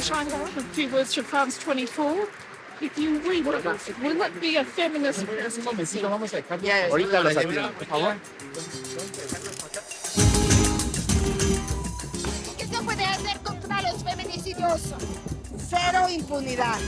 Sheinbaum, a few words from France 24. If you read it, will it be a feminist presidency? Ahorita los atiendo, por favor. ¿Qué se puede hacer contra los feminicidios? Cero impunidad.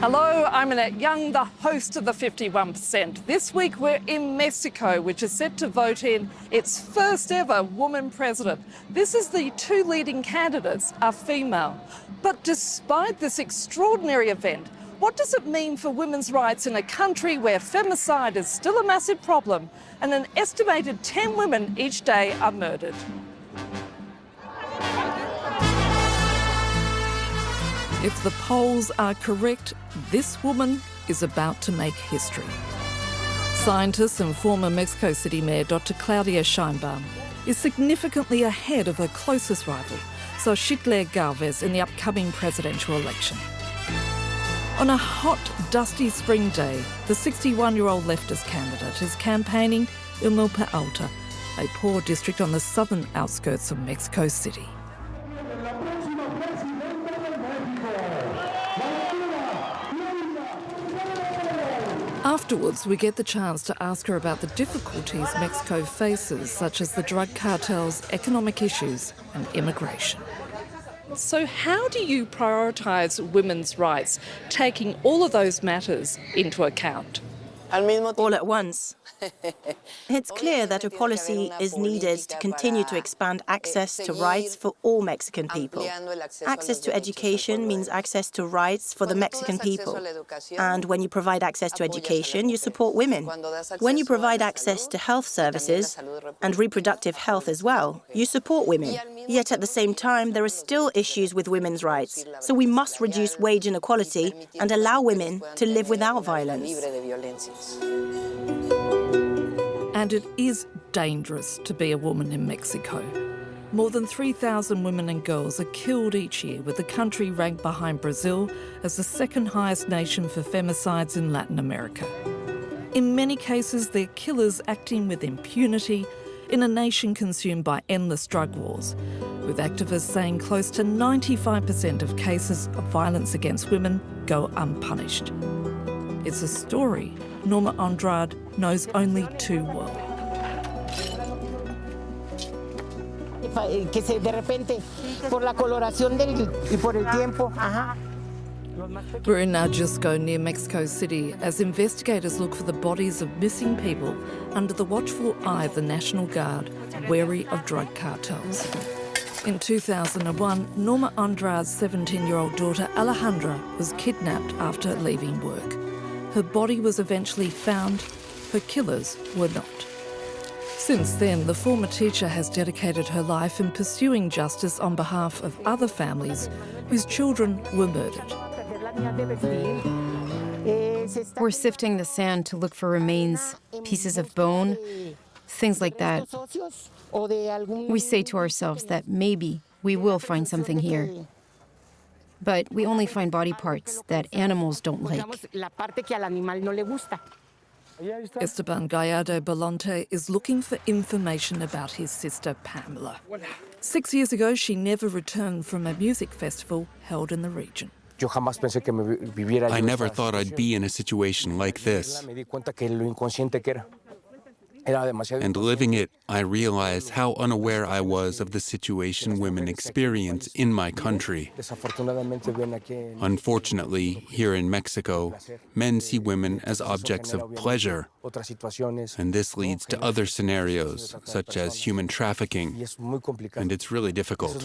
Hello, I'm Annette Young, the host of the 51%. This week we're in Mexico, which is set to vote in its first ever woman president. This is the two leading candidates are female. But despite this extraordinary event, what does it mean for women's rights in a country where femicide is still a massive problem and an estimated 10 women each day are murdered? If the polls are correct, this woman is about to make history. Scientist and former Mexico City Mayor Dr. Claudia Sheinbaum is significantly ahead of her closest rival, Xóchitl Gálvez, in the upcoming presidential election. On a hot, dusty spring day, the 61-year-old leftist candidate is campaigning in Milpa Alta, a poor district on the southern outskirts of Mexico City. Afterwards, we get the chance to ask her about the difficulties Mexico faces, such as the drug cartels, economic issues and immigration. So how do you prioritise women's rights, taking all of those matters into account? All at once. It's clear that a policy is needed to continue to expand access to rights for all Mexican people. Access to education means access to rights for the Mexican people. And when you provide access to education, you support women. When you provide access to health services and reproductive health as well, you support women. Yet at the same time, there are still issues with women's rights. So we must reduce wage inequality and allow women to live without violence. And it is dangerous to be a woman in Mexico. More than 3,000 women and girls are killed each year, with the country ranked behind Brazil as the second highest nation for femicides in Latin America. In many cases, they're killers acting with impunity in a nation consumed by endless drug wars, with activists saying close to 95% of cases of violence against women go unpunished. It's a story Norma Andrade knows only too well. Que de repente, por la coloración y por el tiempo. We're in Ajusco, near Mexico City, as investigators look for the bodies of missing people under the watchful eye of the National Guard, wary of drug cartels. In 2001, Norma Andrade's 17-year-old daughter Alejandra was kidnapped after leaving work. Her body was eventually found, her killers were not. Since then, the former teacher has dedicated her life in pursuing justice on behalf of other families whose children were murdered. We're sifting the sand to look for remains, pieces of bone, things like that. We say to ourselves that maybe we will find something here. But we only find body parts that animals don't like. Esteban Gallardo Belonte is looking for information about his sister Pamela. 6 years ago, she never returned from a music festival held in the region. I never thought I'd be in a situation like this. And living it, I realized how unaware I was of the situation women experience in my country. Unfortunately, here in Mexico, men see women as objects of pleasure, and this leads to other scenarios, such as human trafficking, and it's really difficult.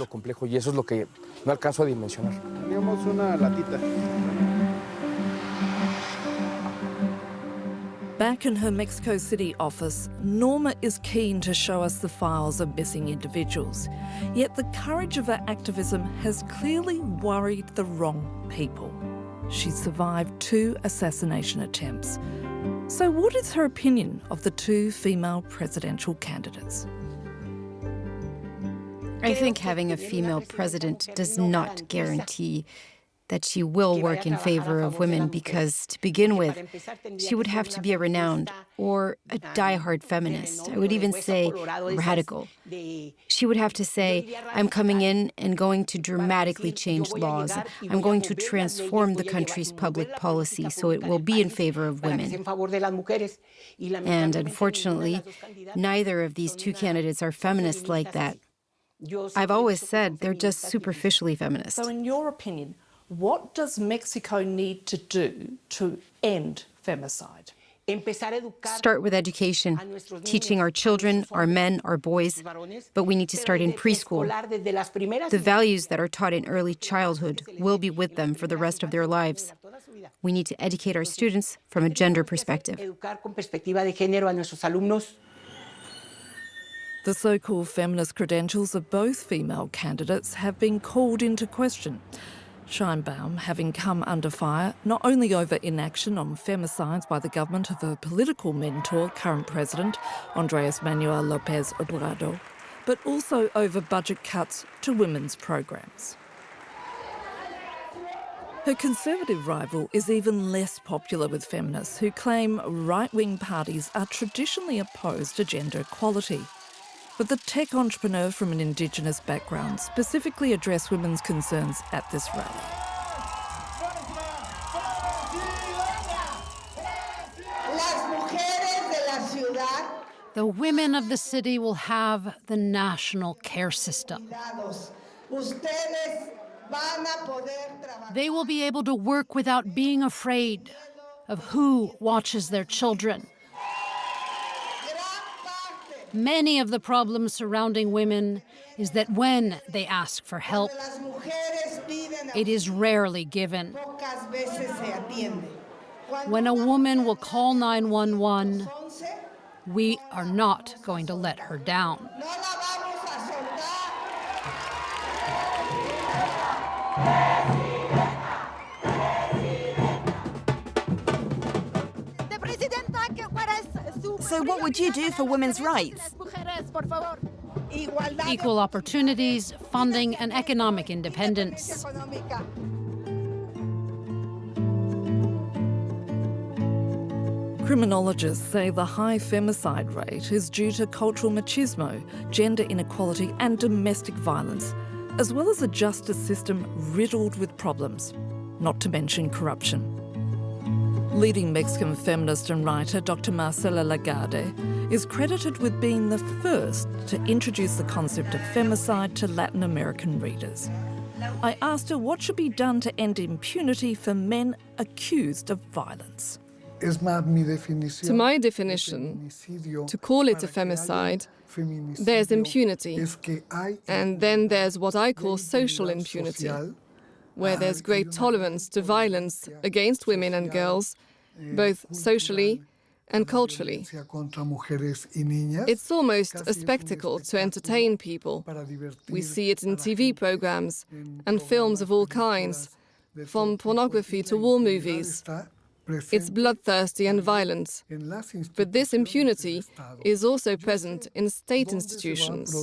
Back in her Mexico City office, Norma is keen to show us the files of missing individuals. Yet the courage of her activism has clearly worried the wrong people. She survived 2 assassination attempts. So what is her opinion of the 2 female presidential candidates? I think having a female president does not guarantee that she will work in favor of women because, to begin with, she would have to be a renowned or a diehard feminist. I would even say radical. She would have to say, I'm coming in and going to dramatically change laws. I'm going to transform the country's public policy so it will be in favor of women. And unfortunately, neither of these two candidates are feminists like that. I've always said they're just superficially feminist. So in your opinion, what does Mexico need to do to end femicide? Start with education, teaching our children, our men, our boys, but we need to start in preschool. The values that are taught in early childhood will be with them for the rest of their lives. We need to educate our students from a gender perspective. The so-called feminist credentials of both female candidates have been called into question. Sheinbaum having come under fire not only over inaction on femicides by the government of her political mentor, current President Andrés Manuel López Obrador, but also over budget cuts to women's programs. Her Conservative rival is even less popular with feminists who claim right-wing parties are traditionally opposed to gender equality. But the tech entrepreneur from an Indigenous background specifically addressed women's concerns at this rally. The women of the city will have the national care system. They will be able to work without being afraid of who watches their children. Many of the problems surrounding women is that when they ask for help, it is rarely given. When a woman will call 911, we are not going to let her down. So what would you do for women's rights? Equal opportunities, funding, and economic independence. Criminologists say the high femicide rate is due to cultural machismo, gender inequality and domestic violence, as well as a justice system riddled with problems, not to mention corruption. Leading Mexican feminist and writer Dr. Marcela Lagarde is credited with being the first to introduce the concept of femicide to Latin American readers. I asked her what should be done to end impunity for men accused of violence. To my definition, to call it a femicide, there's impunity, and then there's what I call social impunity, where there's great tolerance to violence against women and girls, both socially and culturally. It's almost a spectacle to entertain people. We see it in TV programs and films of all kinds, from pornography to war movies. It's bloodthirsty and violent, but this impunity is also present in state institutions.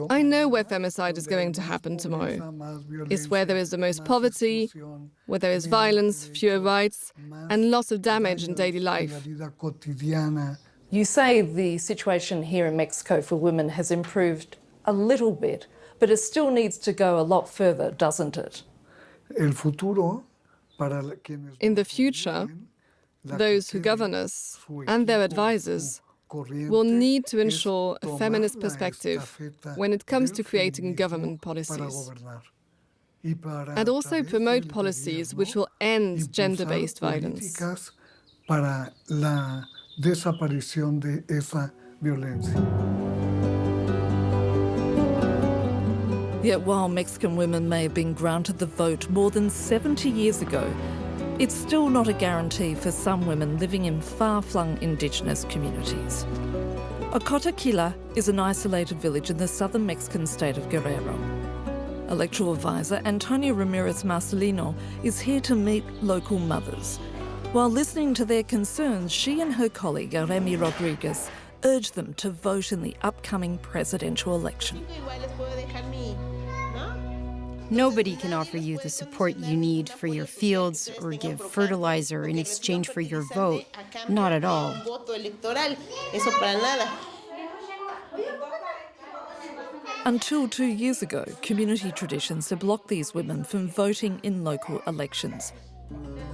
I know where femicide is going to happen tomorrow. It's where there is the most poverty, where there is violence, fewer rights, and lots of damage in daily life. You say the situation here in Mexico for women has improved a little bit, but it still needs to go a lot further, doesn't it? In the future, those who govern us and their advisors will need to ensure a feminist perspective when it comes to creating government policies, and also promote policies which will end gender-based violence. Yet while Mexican women may have been granted the vote more than 70 years ago, it's still not a guarantee for some women living in far-flung Indigenous communities. Ocotaquila is an isolated village in the southern Mexican state of Guerrero. Electoral advisor Antonio Ramirez Marcelino is here to meet local mothers. While listening to their concerns, she and her colleague, Remy Rodriguez, urge them to vote in the upcoming presidential election. Nobody can offer you the support you need for your fields or give fertilizer in exchange for your vote. Not at all. Until 2 years ago, community traditions had blocked these women from voting in local elections.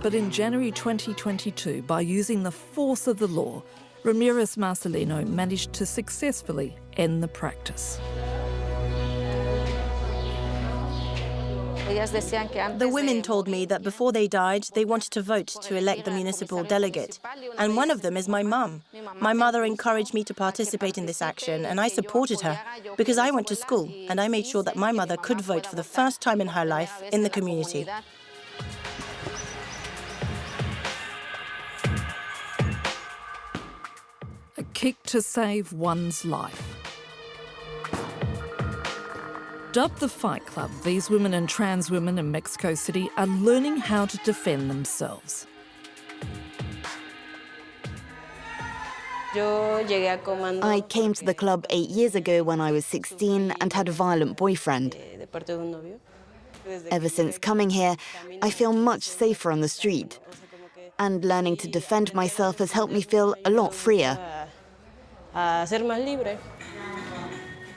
But in January 2022, by using the force of the law, Ramirez Marcelino managed to successfully end the practice. The women told me that before they died, they wanted to vote to elect the municipal delegate. And one of them is my mum. My mother encouraged me to participate in this action, and I supported her because I went to school and I made sure that my mother could vote for the first time in her life in the community. A kick to save one's life. Dubbed the Fight Club, these women and trans women in Mexico City are learning how to defend themselves. I came to the club 8 years ago when I was 16 and had a violent boyfriend. Ever since coming here, I feel much safer on the street. And learning to defend myself has helped me feel a lot freer.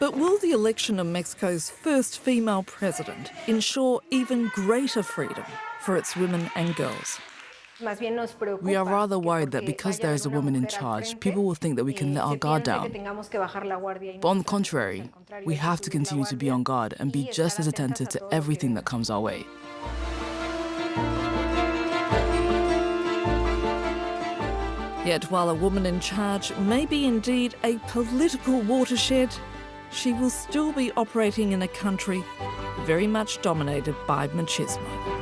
But will the election of Mexico's first female president ensure even greater freedom for its women and girls? We are rather worried that because there is a woman in charge, people will think that we can let our guard down. But on the contrary, we have to continue to be on guard and be just as attentive to everything that comes our way. Yet while a woman in charge may be indeed a political watershed, she will still be operating in a country very much dominated by machismo.